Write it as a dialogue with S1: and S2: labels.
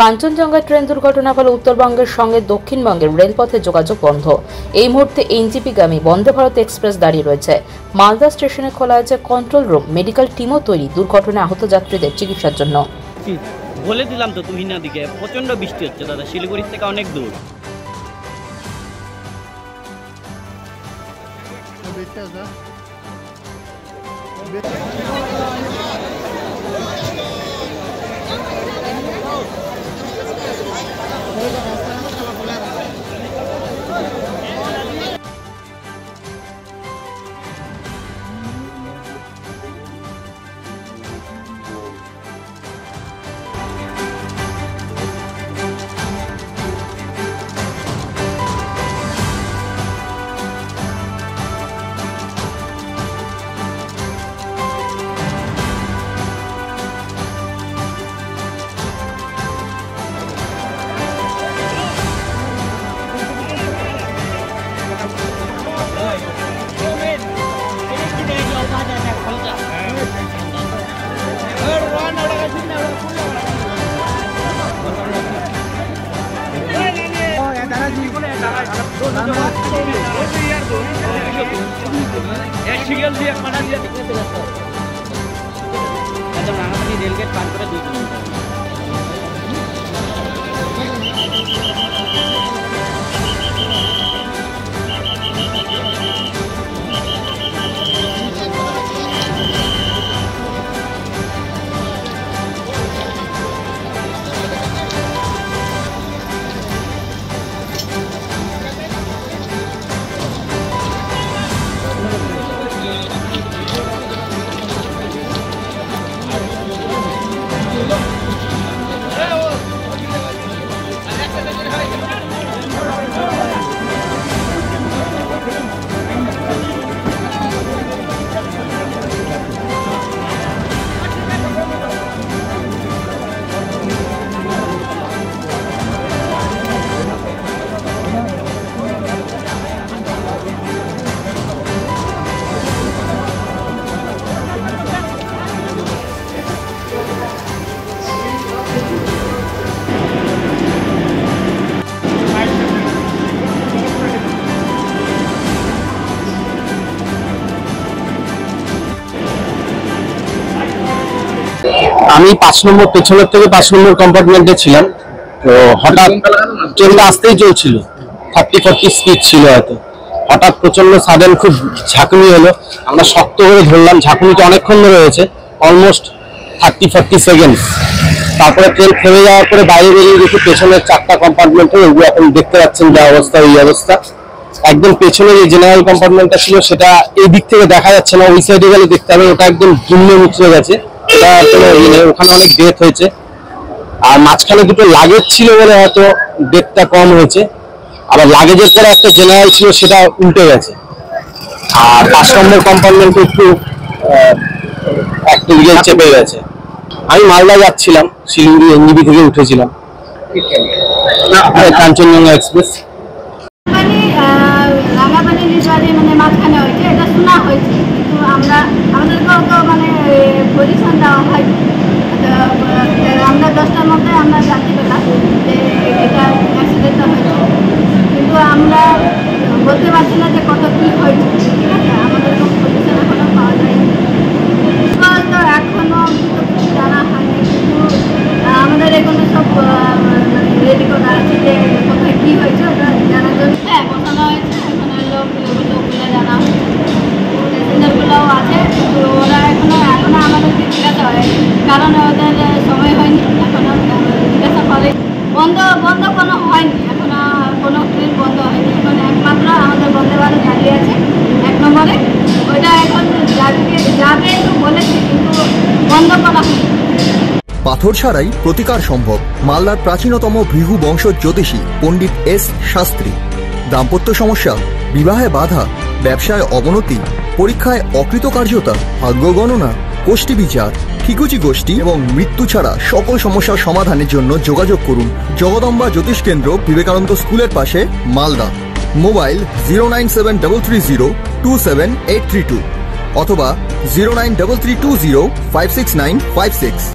S1: Kanchenjunga train দুর্ঘটনার ফলে উত্তরবঙ্গের সঙ্গে দক্ষিণবঙ্গের রেলপথে যোগাযোগ বন্ধ। এই মুহূর্তে এনজিপিগামী বন্দে ভারত এক্সপ্রেস দাঁড়িয়ে রয়েছে। মালদা স্টেশনে খোলা আছে কন্ট্রোল রুম, মেডিকেল টিমও তৈরি দুর্ঘটনায় আহত যাত্রীদের চিকিৎসার জন্য।
S2: বলে দিলাম তো তুহিনা দিকে প্রচন্ড বৃষ্টি হচ্ছে দাদা, শিলিগুড়ির থেকে অনেক দূর। রেলগেট পার করে 2 কিলোমিটার।
S3: আমি 5 নম্বর পেছনের থেকে 5 নম্বর কম্পার্টমেন্টে ছিলাম। তো হঠাৎ ট্রেনটা আসতেই চলছিল, 30-40 স্পিড ছিল হয়তো। হঠাৎ প্রচন্ড সাডেন খুব ঝাঁকুনি হলো। আমরা শক্ত করে ধরলাম, ঝাঁকুনিটা অনেকক্ষণ ধরে হয়েছে, অলমোস্ট 30-40 সেকেন্ড। তারপরে ট্রেন থেমে যাওয়ার পরে বাইরে বেরিয়ে দেখি পেছনের 4টা কম্পার্টমেন্টে, ওগুলো এখন দেখতে পাচ্ছেন যে অবস্থা, এই অবস্থা। একদম পেছনে যে জেনারেল কম্পার্টমেন্টটা ছিল সেটা এই দিক থেকে দেখা যাচ্ছে না, ওই সাইডে গেলে দেখতে হবে ওটা একদম দুমড়ে মুচড়ে গেছে। ওখানে অনেক ডেথ হয়েছে। আর মাঝখানে দুটো লাগেজ ছিল বলে হয়তো ডেথটা কম হয়েছে। আবার লাগেজের পরে একটা জেনারেল ছিল, সেটা উল্টে গেছে। আর 5 নম্বর কম্পার্টমেন্টে একটু একটা দিকে চেপে গেছে। আমি মালদা যাচ্ছিলাম, শিলিগুড়ি এনজিবি থেকে উঠেছিলাম, কাঞ্চনজঙ্ঘা এক্সপ্রেস।
S4: মাঝখানে হয়েছে, এটা শোনা হয়েছে, কিন্তু আমাদেরকেও তো পজিশন দেওয়া হয়। আমরা 10টার মধ্যে আমরা জানতে পেলাম যে এটা অ্যাক্সিডেন্টটা হয়েছে, কিন্তু আমরা বলতে পারছি না যে কত কী হয়েছে। ঠিক আছে, আমাদের কোনো পজিশন এখনও পাওয়া যায়নি, তো এখনও জানা হয়নি। কিন্তু আমাদের এখানে সব রেডি করা আছে যে কোথায় কী হয়েছে ওটা জানার জন্য। হ্যাঁ, বসানো হয়েছে, এখানে লোকগুলো জানা হয়েছে, প্যাসেঞ্জারগুলোও আছে, কিন্তু ওরা এখনও আমাদেরকে জিজ্ঞাসা হয়, কারণ ওদের সময় হয়নি, এখনও জিজ্ঞাসা করে। বন্ধ কোনো হয়নি, এখনও কোনো ট্রেন বন্ধ হয়নি। এখন একমাত্র আমাদের বন্দে ভারত দাঁড়িয়ে আছে 1 নম্বরে, ওইটা এখন যাবে একটু বলেছে, কিন্তু বন্ধ করা হয়নি।
S5: পাথর ছাড়াই প্রতিকার সম্ভব। মালদার প্রাচীনতম ভৃগু বংশ জ্যোতিষী পণ্ডিত এস শাস্ত্রী। দাম্পত্য সমস্যা, বিবাহে বাধা, ব্যবসায় অবনতি, পরীক্ষায় অকৃতকার্যতা, ভাগ্য গণনা, কোষ্ঠী বিচার, ঠিকুচি গোষ্ঠী এবং মৃত্যু ছাড়া সকল সমস্যার সমাধানের জন্য যোগাযোগ করুন জগদম্বা জ্যোতিষ কেন্দ্র, বিবেকানন্দ স্কুলের পাশে, মালদা। মোবাইল 09730278332 অথবা 09332056956।